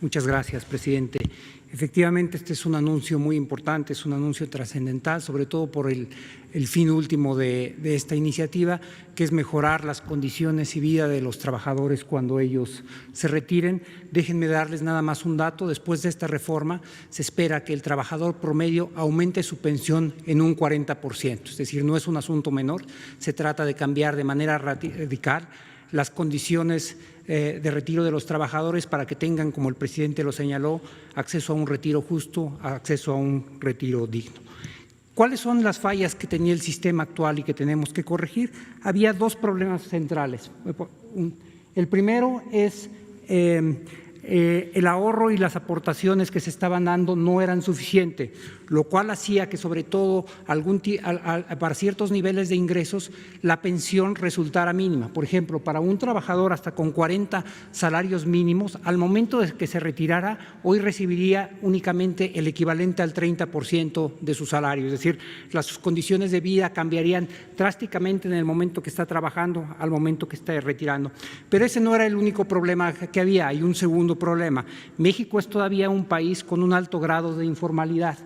Muchas gracias, presidente. Efectivamente, este es un anuncio muy importante, es un anuncio trascendental, sobre todo por el fin último de esta iniciativa, que es mejorar las condiciones y vida de los trabajadores cuando ellos se retiren. Déjenme darles nada más un dato. Después de esta reforma, se espera que el trabajador promedio aumente su pensión en un 40%. Es decir, no es un asunto menor, se trata de cambiar de manera radical las condiciones de retiro de los trabajadores para que tengan, como el presidente lo señaló, acceso a un retiro justo, acceso a un retiro digno. ¿Cuáles son las fallas que tenía el sistema actual y que tenemos que corregir? Había dos problemas centrales. El primero es el ahorro y las aportaciones que se estaban dando no eran suficientes, lo cual hacía que sobre todo para ciertos niveles de ingresos la pensión resultara mínima. Por ejemplo, para un trabajador hasta con 40 salarios mínimos, al momento de que se retirara, hoy recibiría únicamente el equivalente al 30% de su salario, es decir, las condiciones de vida cambiarían drásticamente en el momento que está trabajando al momento que está retirando. Pero ese no era el único problema que había, hay un segundo problema. México es todavía un país con un alto grado de informalidad.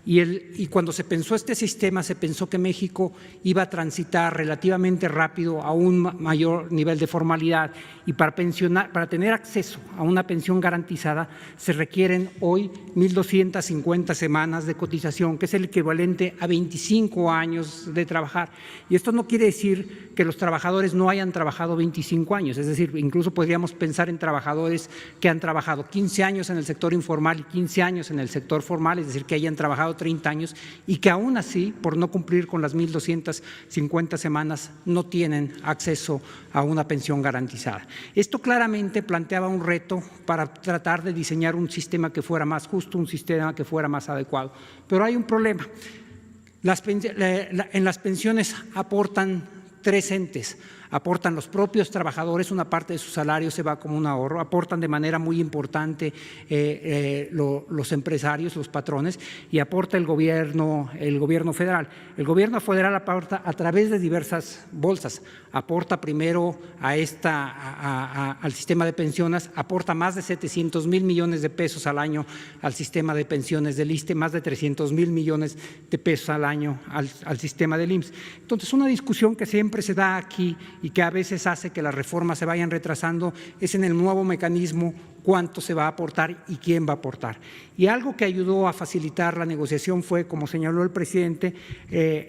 Y cuando se pensó este sistema, se pensó que México iba a transitar relativamente rápido a un mayor nivel de formalidad y para tener acceso a una pensión garantizada se requieren hoy 1.250 semanas de cotización, que es el equivalente a 25 años de trabajar. Y esto no quiere decir que los trabajadores no hayan trabajado 25 años, es decir, incluso podríamos pensar en trabajadores que han trabajado 15 años en el sector informal y 15 años en el sector formal, es decir, que hayan trabajado 30 años y que aún así, por no cumplir con las 1.250 semanas, no tienen acceso a una pensión garantizada. Esto claramente planteaba un reto para tratar de diseñar un sistema que fuera más justo, un sistema que fuera más adecuado. Pero hay un problema. En las pensiones aportan tres entes. Aportan los propios trabajadores, una parte de su salario se va como un ahorro, aportan de manera muy importante los empresarios, los patrones, y aporta el gobierno federal. El gobierno federal aporta a través de diversas bolsas, aporta primero al sistema de pensiones, aporta más de 700,000 millones de pesos al año al sistema de pensiones del ISSSTE, más de 300,000 millones de pesos al año al sistema del IMSS. Entonces, una discusión que siempre se da aquí y que a veces hace que las reformas se vayan retrasando es en el nuevo mecanismo cuánto se va a aportar y quién va a aportar. Y algo que ayudó a facilitar la negociación fue, como señaló el presidente,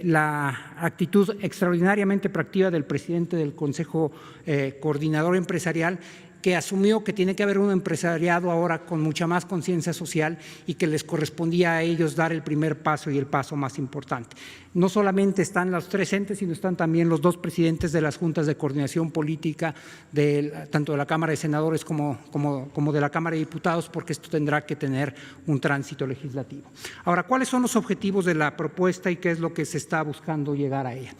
la actitud extraordinariamente proactiva del presidente del Consejo Coordinador Empresarial, que asumió que tiene que haber un empresariado ahora con mucha más conciencia social y que les correspondía a ellos dar el primer paso y el paso más importante. No solamente están los tres entes, sino están también los dos presidentes de las juntas de coordinación política, tanto de la Cámara de Senadores como de la Cámara de Diputados, porque esto tendrá que tener un tránsito legislativo. Ahora, ¿cuáles son los objetivos de la propuesta y qué es lo que se está buscando llegar a ella?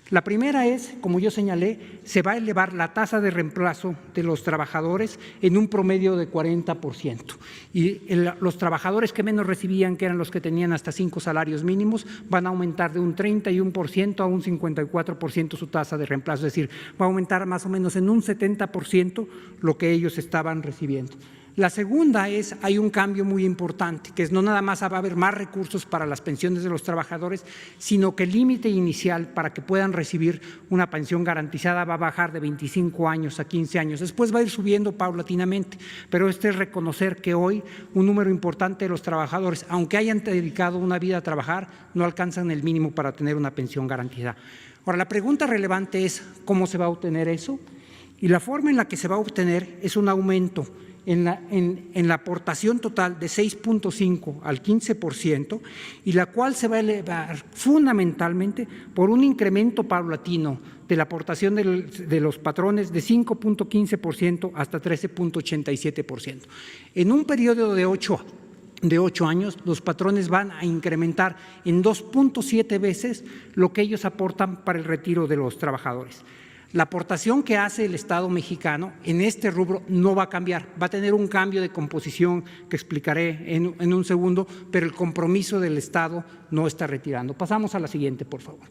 La primera es, como yo señalé, se va a elevar la tasa de reemplazo de los trabajadores en un promedio de 40%. Y los trabajadores que menos recibían, que eran los que tenían hasta 5 salarios mínimos, van a aumentar de un 31% a un 54% su tasa de reemplazo. Es decir, va a aumentar más o menos en un 70% lo que ellos estaban recibiendo. La segunda es, hay un cambio muy importante, que es no nada más va a haber más recursos para las pensiones de los trabajadores, sino que el límite inicial para que puedan recibir una pensión garantizada va a bajar de 25 años a 15 años. Después va a ir subiendo paulatinamente, pero es reconocer que hoy un número importante de los trabajadores, aunque hayan dedicado una vida a trabajar, no alcanzan el mínimo para tener una pensión garantizada. Ahora, la pregunta relevante es ¿cómo se va a obtener eso? Y la forma en la que se va a obtener es un aumento en la aportación total de 6.5 al 15%, y la cual se va a elevar fundamentalmente por un incremento paulatino de la aportación de los patrones de 5.15% hasta 13.87%. En un periodo de 8 años, los patrones van a incrementar en 2.7 veces lo que ellos aportan para el retiro de los trabajadores. La aportación que hace el Estado mexicano en este rubro no va a cambiar, va a tener un cambio de composición que explicaré en un segundo, pero el compromiso del Estado no está retirando. Pasamos a la siguiente, por favor.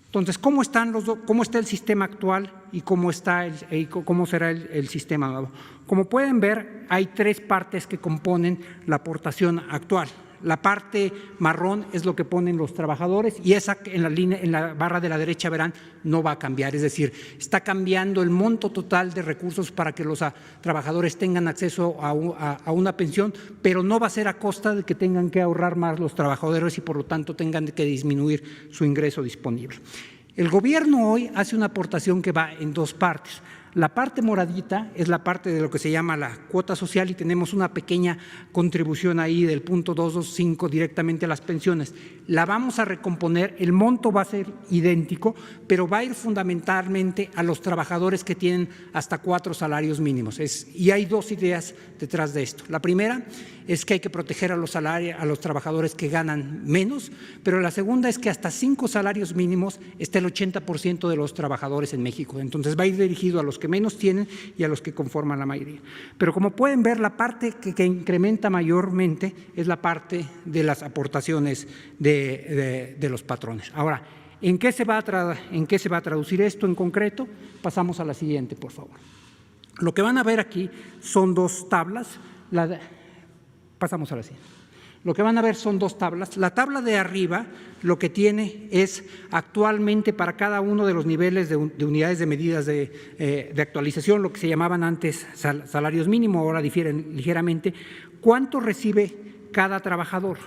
Entonces, ¿cómo está el sistema actual y cómo será el sistema nuevo? Como pueden ver, hay tres partes que componen la aportación actual. La parte marrón es lo que ponen los trabajadores y esa en la barra de la derecha verán no va a cambiar, es decir, está cambiando el monto total de recursos para que los trabajadores tengan acceso a una pensión, pero no va a ser a costa de que tengan que ahorrar más los trabajadores y por lo tanto tengan que disminuir su ingreso disponible. El gobierno hoy hace una aportación que va en dos partes. La parte moradita es la parte de lo que se llama la cuota social y tenemos una pequeña contribución ahí del punto 225 directamente a las pensiones. La vamos a recomponer, el monto va a ser idéntico, pero va a ir fundamentalmente a los trabajadores que tienen hasta 4 salarios mínimos. Y hay dos ideas detrás de esto. La primera es que hay que proteger a los trabajadores que ganan menos, pero la segunda es que hasta 5 salarios mínimos está el 80% de los trabajadores en México. Entonces va a ir dirigido a los que menos tienen y a los que conforman la mayoría. Pero como pueden ver, la parte que incrementa mayormente es la parte de las aportaciones de los patrones. Ahora, ¿en qué se va a traducir esto en concreto? Pasamos a la siguiente, por favor. Lo que van a ver aquí son dos tablas. Pasamos a la siguiente. Lo que van a ver son dos tablas. La tabla de arriba lo que tiene es actualmente para cada uno de los niveles de unidades de medidas de actualización, lo que se llamaban antes salarios mínimos, ahora difieren ligeramente, cuánto recibe cada trabajador.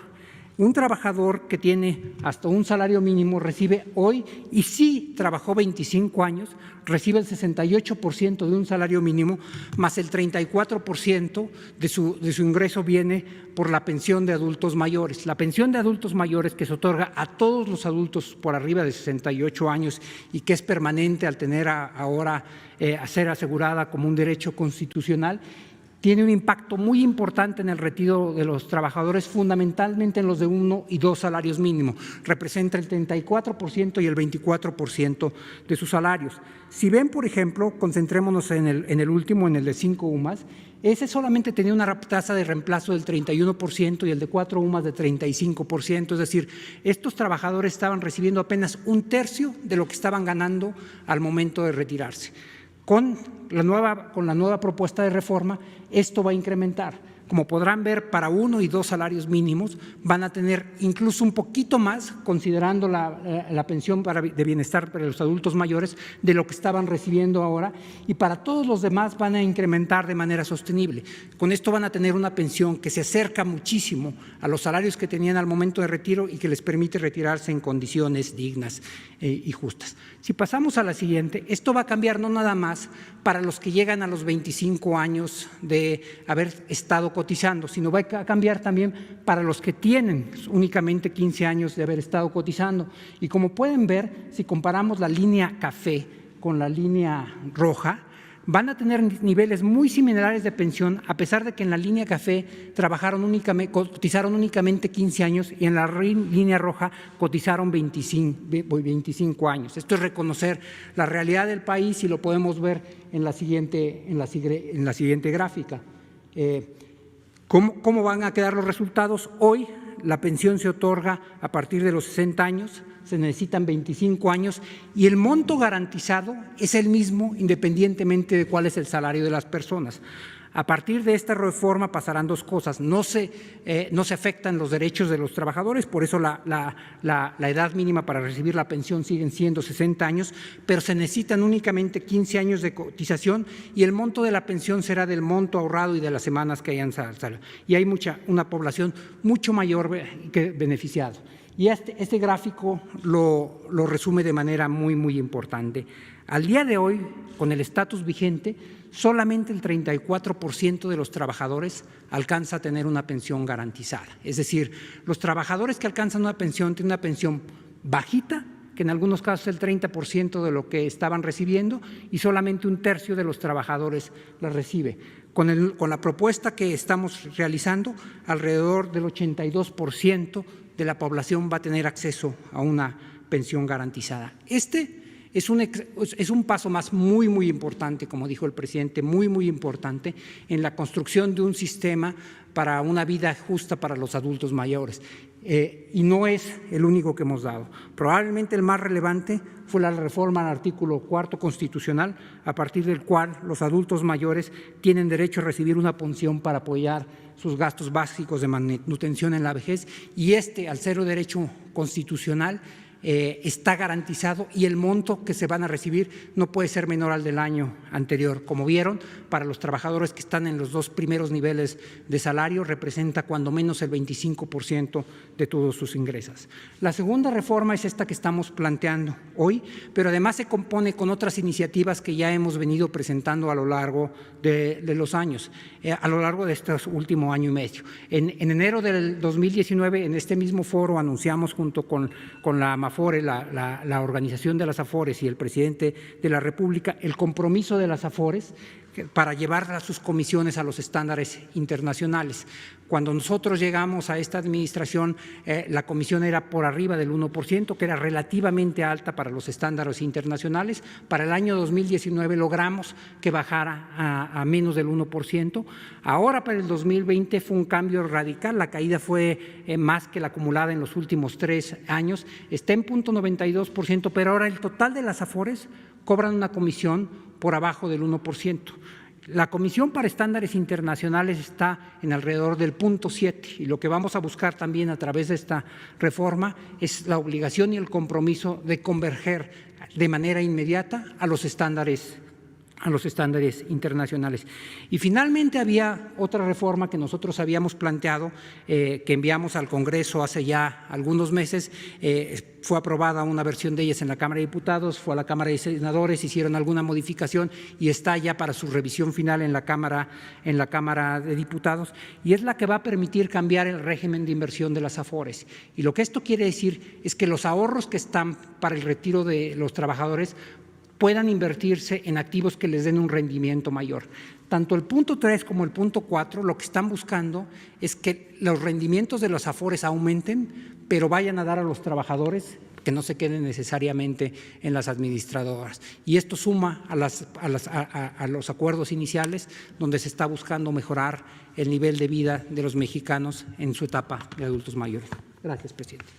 Un trabajador que tiene hasta un salario mínimo recibe hoy, y si trabajó 25 años, recibe el 68% de un salario mínimo, más el 34% de su ingreso viene por la pensión de adultos mayores. La pensión de adultos mayores que se otorga a todos los adultos por arriba de 68 años y que es permanente al tener ahora a ser asegurada como un derecho constitucional, tiene un impacto muy importante en el retiro de los trabajadores, fundamentalmente en los de 1 y 2 salarios mínimos. Representa el 34% y el 24% de sus salarios. Si ven, por ejemplo, concentrémonos en el último, en el de 5 UMAS, ese solamente tenía una tasa de reemplazo del 31% y el de 4 UMAS de 35%, es decir, estos trabajadores estaban recibiendo apenas un tercio de lo que estaban ganando al momento de retirarse. Con la nueva propuesta de reforma, esto va a incrementar. Como podrán ver, para 1 y 2 salarios mínimos van a tener incluso un poquito más, considerando la pensión de bienestar para los adultos mayores, de lo que estaban recibiendo ahora, y para todos los demás van a incrementar de manera sostenible. Con esto van a tener una pensión que se acerca muchísimo a los salarios que tenían al momento de retiro y que les permite retirarse en condiciones dignas y justas. Si pasamos a la siguiente, esto va a cambiar no nada más para los que llegan a los 25 años de haber estado cotizando, sino va a cambiar también para los que tienen únicamente 15 años de haber estado cotizando. Y como pueden ver, si comparamos la línea café con la línea roja, van a tener niveles muy similares de pensión, a pesar de que en la línea café cotizaron únicamente 15 años y en la línea roja cotizaron 25 años. Esto es reconocer la realidad del país y lo podemos ver en la siguiente gráfica. ¿Cómo van a quedar los resultados? Hoy la pensión se otorga a partir de los 60 años, se necesitan 25 años y el monto garantizado es el mismo independientemente de cuál es el salario de las personas. A partir de esta reforma pasarán dos cosas: no se afectan los derechos de los trabajadores, por eso la edad mínima para recibir la pensión siguen siendo 60 años, pero se necesitan únicamente 15 años de cotización y el monto de la pensión será del monto ahorrado y de las semanas que hayan salido. Y hay una población mucho mayor que beneficiada. Y este gráfico lo resume de manera muy, muy importante. Al día de hoy, con el estatus vigente, solamente el 34% de los trabajadores alcanza a tener una pensión garantizada. Es decir, los trabajadores que alcanzan una pensión tienen una pensión bajita, que en algunos casos es el 30% de lo que estaban recibiendo, y solamente un tercio de los trabajadores la recibe. Con la propuesta que estamos realizando, alrededor del 82% de la población va a tener acceso a una pensión garantizada. Este Es un paso más muy importante, como dijo el presidente, muy importante en la construcción de un sistema para una vida justa para los adultos mayores. Y no es el único que hemos dado. Probablemente el más relevante fue la reforma al artículo 4 constitucional, a partir del cual los adultos mayores tienen derecho a recibir una pensión para apoyar sus gastos básicos de manutención en la vejez, y al ser un derecho constitucional, está garantizado, y el monto que se van a recibir no puede ser menor al del año anterior. Como vieron, para los trabajadores que están en los 2 primeros niveles de salario representa cuando menos el 25% de todos sus ingresos. La segunda reforma es esta que estamos planteando hoy, pero además se compone con otras iniciativas que ya hemos venido presentando a lo largo de los años, a lo largo de este último año y medio. En enero del 2019, en este mismo foro, anunciamos junto con la AMAFORE, la organización de las AFORES y el presidente de la República, el compromiso de las AFORES para llevar a sus comisiones a los estándares internacionales. Cuando nosotros llegamos a esta administración, la comisión era por arriba del 1%, que era relativamente alta para los estándares internacionales. Para el año 2019 logramos que bajara a menos del 1%. Ahora, para el 2020, fue un cambio radical. La caída fue más que la acumulada en los últimos 3 años. Está en 0.92%, pero ahora el total de las AFORES cobran una comisión por abajo del 1%. La Comisión para Estándares Internacionales está en alrededor del 0.7%, y lo que vamos a buscar también a través de esta reforma es la obligación y el compromiso de converger de manera inmediata a los estándares internacionales. Y finalmente había otra reforma que nosotros habíamos planteado, que enviamos al Congreso hace ya algunos meses. Fue aprobada una versión de ellas en la Cámara de Diputados, fue a la Cámara de Senadores, hicieron alguna modificación y está ya para su revisión final en la Cámara de Diputados, y es la que va a permitir cambiar el régimen de inversión de las AFORES. Y lo que esto quiere decir es que los ahorros que están para el retiro de los trabajadores puedan invertirse en activos que les den un rendimiento mayor. Tanto el punto 3 como el punto 4 lo que están buscando es que los rendimientos de los AFORES aumenten, pero vayan a dar a los trabajadores, que no se queden necesariamente en las administradoras. Y esto suma a los acuerdos iniciales, donde se está buscando mejorar el nivel de vida de los mexicanos en su etapa de adultos mayores. Gracias, presidente.